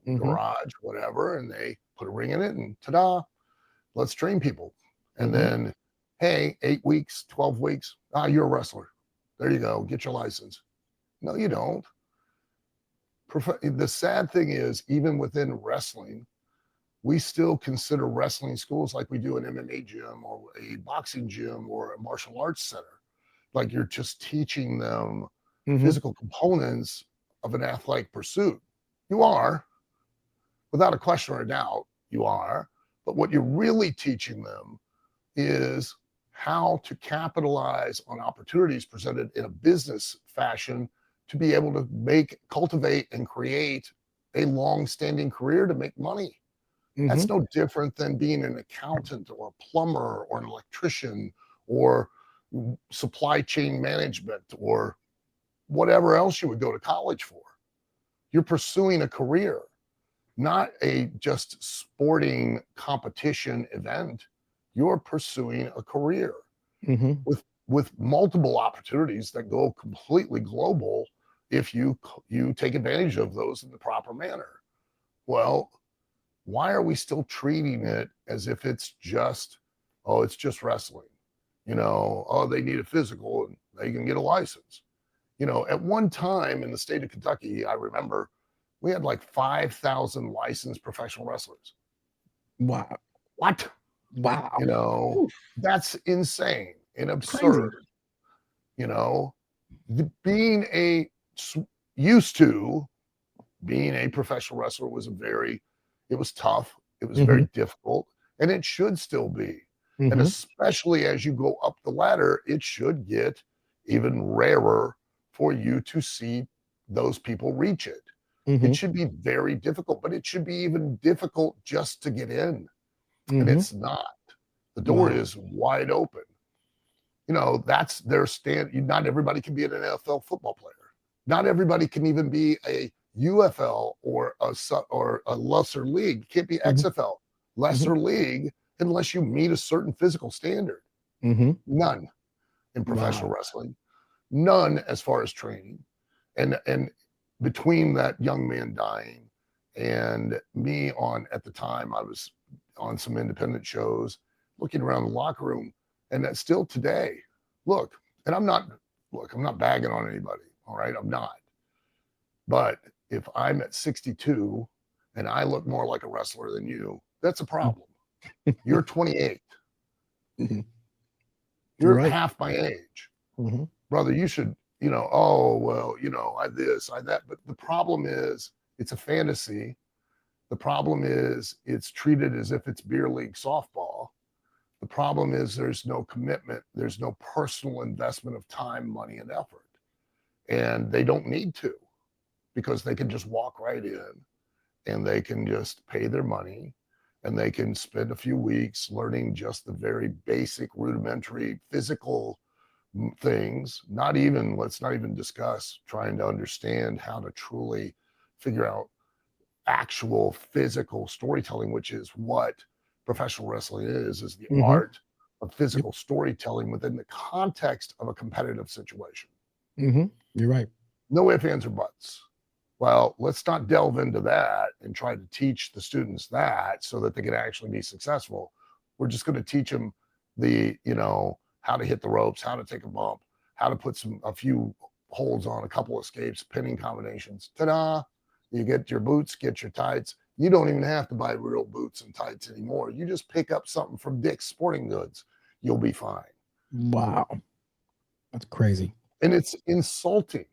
garage, whatever, and they put a ring in it and ta-da, let's train people. And then, hey, 8 weeks, 12 weeks, you're a wrestler. There you go, get your license. No, you don't. The sad thing is, even within wrestling, we still consider wrestling schools like we do an MMA gym or a boxing gym or a martial arts center. Like you're just teaching them physical components of an athletic pursuit. You are, without a question or a doubt, you are. But what you're really teaching them is how to capitalize on opportunities presented in a business fashion to be able to cultivate and create a long-standing career to make money. That's no different than being an accountant or a plumber or an electrician or supply chain management or whatever else you would go to college for. You're pursuing a career, not a just sporting competition event. You're pursuing a career with multiple opportunities that go completely global if you take advantage of those in the proper manner. Well, why are we still treating it as if it's just wrestling? They need a physical and they can get a license. At one time in the state of Kentucky, I remember we had like 5,000 licensed professional wrestlers. Wow. What? Wow. That's insane and absurd. Being a professional wrestler it was tough. It was very difficult, and it should still be. And especially as you go up the ladder, it should get even rarer for you to see those people reach it. It should be very difficult, but it should be even difficult just to get in. And it's not. The door is wide open. You know, that's their stand. Not everybody can be an NFL football player. Not everybody can even be a UFL or a lesser league. Can't be XFL, lesser league, unless you meet a certain physical standard. None in professional wrestling. None as far as training. And between that young man dying and me at the time, I was on some independent shows, looking around the locker room, and that still today, I'm not bagging on anybody, all right? I'm not. But if I'm at 62 and I look more like a wrestler than you, that's a problem. You're 28. You're right. half my age. Brother, you should, oh, well, I this, I that. But the problem is it's a fantasy. The problem is it's treated as if it's beer league softball. The problem is there's no commitment. There's no personal investment of time, money, and effort. And they don't need to, because they can just walk right in and they can just pay their money and they can spend a few weeks learning just the very basic rudimentary physical things. Let's not even discuss trying to understand how to truly figure out actual physical storytelling, which is what professional wrestling is the art of physical storytelling within the context of a competitive situation. You're right. No ifs, ands, or buts. Well, let's not delve into that and try to teach the students that so that they can actually be successful. We're just going to teach them how to hit the ropes, how to take a bump, how to put a few holds on, a couple escapes, pinning combinations. Ta-da! You get your boots, get your tights. You don't even have to buy real boots and tights anymore. You just pick up something from Dick's Sporting Goods. You'll be fine. Wow. That's crazy. And it's insulting.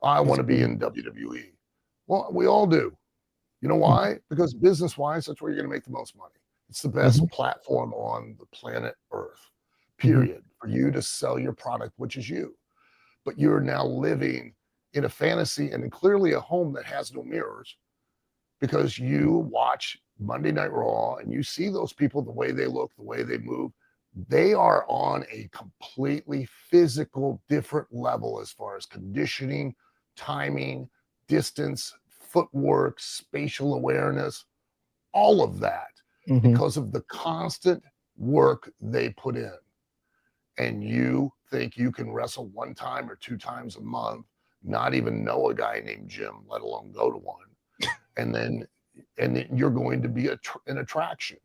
I want to be in WWE. Well, we all do. You know why? Because business-wise, that's where you're going to make the most money. It's the best platform on the planet Earth, period, for you to sell your product, which is you. But you're now living in a fantasy and clearly a home that has no mirrors, because you watch Monday Night Raw and you see those people, the way they look, the way they move. They are on a completely physical, different level as far as conditioning, timing, distance, footwork, spatial awareness, all of that, because of the constant work they put in. And you think you can wrestle 1 time or 2 times a month, not even know a guy named Jim, let alone go to one. And then you're going to be an attraction.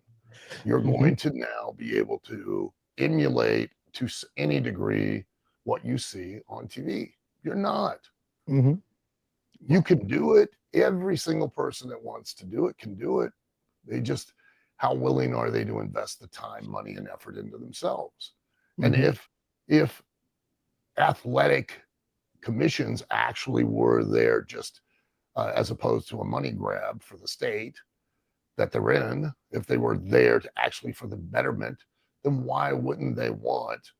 You're going to now be able to emulate to any degree what you see on TV. You're not. You can do it. Every single person that wants to do it can do it. They just, how willing are they to invest the time, money, and effort into themselves? And if athletic commissions actually were there just as opposed to a money grab for the state that they're in, if they were there to actually for the betterment, then why wouldn't they want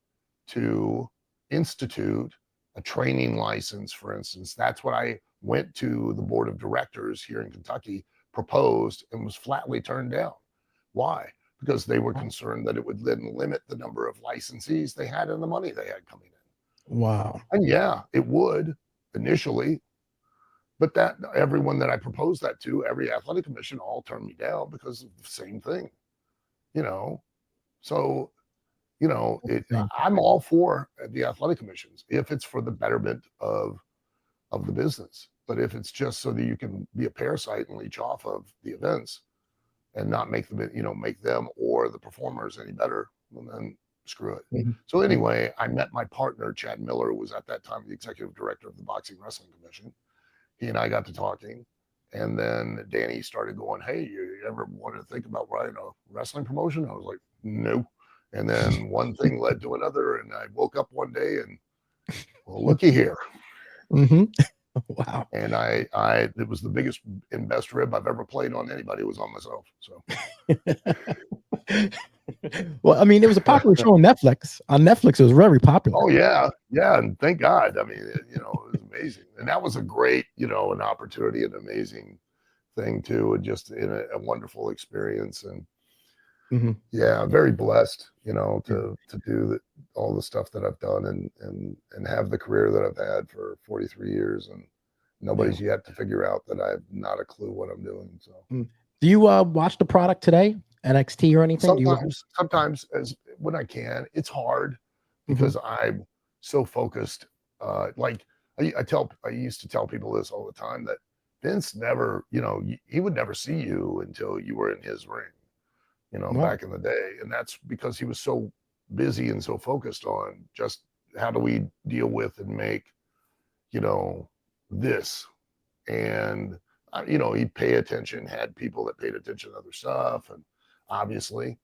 to institute a training license, for instance? That's what I went to the board of directors here in Kentucky, proposed, and was flatly turned down. Why? Because they were concerned that it would then limit the number of licensees they had and the money they had coming in. Wow. And yeah, it would initially, but that everyone that I proposed that to, every athletic commission, all turned me down because of the same thing, So, I'm all for the athletic commissions if it's for the betterment of the business. But if it's just so that you can be a parasite and leech off of the events and not make them, make them or the performers any better, well, then screw it. So anyway, I met my partner, Chad Miller, who was at that time the executive director of the Boxing Wrestling Commission. He and I got to talking, and then Danny started going, "Hey, you ever wanted to think about running a wrestling promotion?" I was like, "No." And then one thing led to another, and I woke up one day and, well, looky here. Wow. And it was the biggest and best rib I've ever played on anybody. It was on myself. So. Well, I mean, it was a popular show on Netflix. On Netflix, it was very popular. Oh yeah, and thank God. I mean, it was amazing, and that was a great, an opportunity, an amazing thing too, and just a wonderful experience. And Yeah, very blessed, to do all the stuff that I've done and have the career that I've had for 43 years, and nobody's yet to figure out that I have not a clue what I'm doing. So, do you watch the product today, NXT or anything? Sometimes as when I can. It's hard because I'm so focused. Like I used to tell people this all the time, that Vince never, he would never see you until you were in his ring. Back in the day. And that's because he was so busy and so focused on just how do we deal with and make, this. And, he'd pay attention, had people that paid attention to other stuff, and obviously,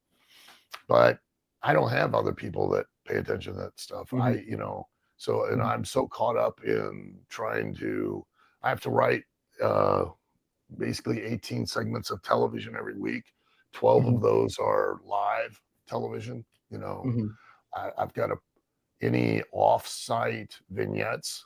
but I don't have other people that pay attention to that stuff. And I'm so caught up in I have to write basically 18 segments of television every week. 12 of those are live television. I've got any off-site vignettes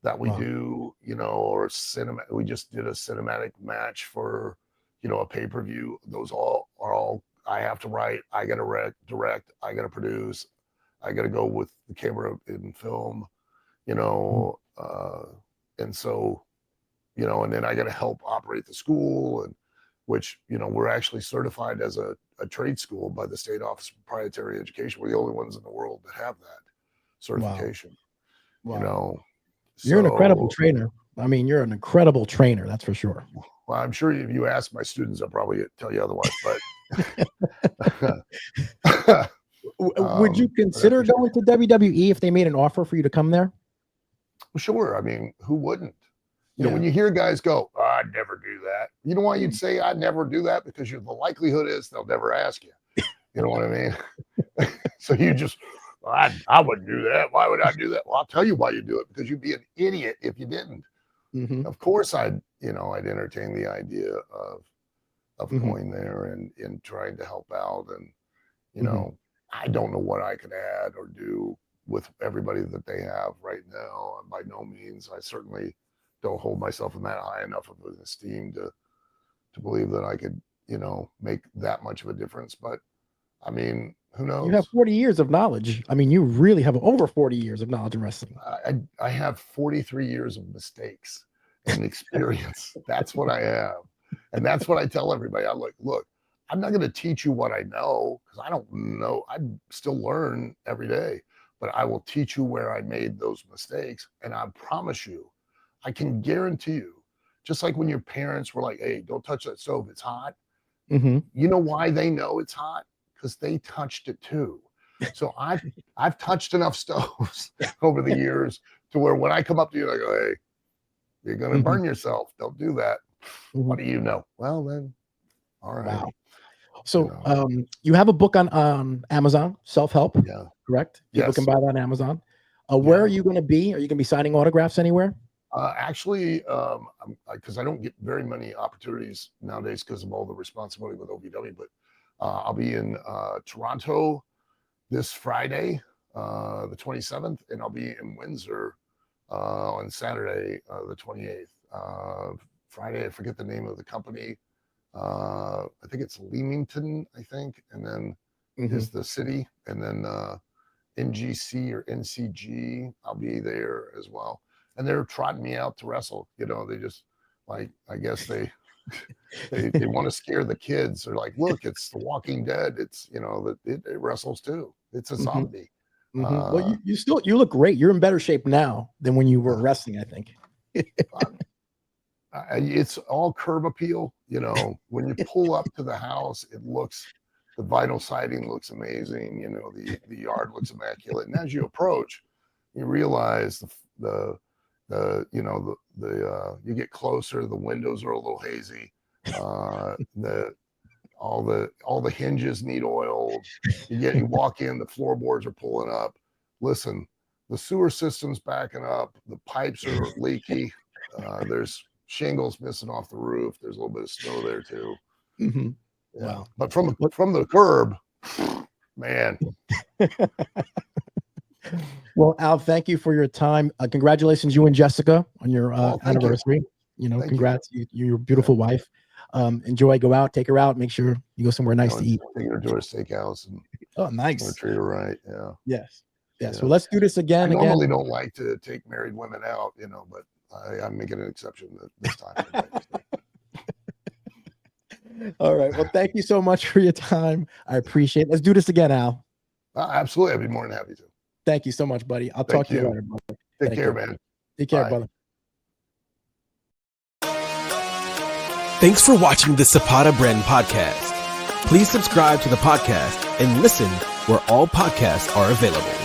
that we do, or cinema. We just did a cinematic match for, a pay-per-view. Those are all I have to write. I got to direct. I got to produce. I got to go with the camera and film, and so, and then I got to help operate the school, and which, we're actually certified as a trade school by the State Office of Proprietary Education. We're the only ones in the world that have that certification. Wow. You're an incredible trainer. I mean, you're an incredible trainer, that's for sure. Well, I'm sure if you ask my students, they'll probably tell you otherwise, but would you consider going to WWE if they made an offer for you to come there? Well, sure. I mean, who wouldn't? When you hear guys go, I'd never do that. You know why you'd say I'd never do that? Because the likelihood is they'll never ask you. You know what I mean? So you just, I wouldn't do that. Why would I do that? Well, I'll tell you why you do it, because you'd be an idiot if you didn't. Of course, I'd entertain the idea of going there and trying to help out. And, I don't know what I could add or do with everybody that they have right now. And by no means, I certainly don't hold myself in that high enough of an esteem to believe that I could, make that much of a difference. But I mean, who knows? You have 40 years of knowledge. I mean, you really have over 40 years of knowledge in wrestling. I have 43 years of mistakes and experience. That's what I have. And that's what I tell everybody. I'm like, look, I'm not going to teach you what I know, because I don't know. I still learn every day, but I will teach you where I made those mistakes. And I promise you, I can guarantee you, just like when your parents were like, hey, don't touch that stove, it's hot. You know why they know it's hot? Because they touched it too. So I've touched enough stoves over the years to where when I come up to you and I go, hey, you're going to burn yourself. Don't do that. What do you know? Well, then, all right. Wow. So you have a book on Amazon, Self-Help, correct? People can buy that on Amazon. Where are you going to be? Are you going to be signing autographs anywhere? Actually, because I don't get very many opportunities nowadays because of all the responsibility with OVW, but I'll be in Toronto this Friday, the 27th, and I'll be in Windsor on Saturday, the 28th. Friday, I forget the name of the company. I think it's Leamington, and then is the city, and then NGC or NCG, I'll be there as well. And they're trotting me out to wrestle. They just I guess they want to scare the kids. They're like, look, it's The Walking Dead. It's, it wrestles too. It's a zombie. Well, you look great. You're in better shape now than when you were wrestling, I think. It's all curb appeal. When you pull up to the house, the vinyl siding looks amazing. The yard looks immaculate. And as you approach, you realize you get closer, the windows are a little hazy. All the hinges need oiled. You walk in, the floorboards are pulling up. Listen, the sewer system's backing up. The pipes are leaky. There's shingles missing off the roof. There's a little bit of snow there too. Wow. But from the curb, man. Well, Al, thank you for your time. Congratulations, you and Jessica, on your anniversary. Congrats, you're a beautiful wife. enjoy, go out, take her out, make sure you go somewhere nice to eat. Take her to a steakhouse and nice. treat her right. Yeah. Yes. Yes. Well, let's do this again. I normally don't like to take married women out, but I'm making an exception this time. All right. Well, thank you so much for your time. I appreciate it. Let's do this again, Al. Absolutely. I'd be more than happy to. Thank you so much, buddy. I'll talk to you later, brother. Take care, man. Take care, brother. Thanks for watching the Zapata Brand Podcast. Please subscribe to the podcast and listen where all podcasts are available.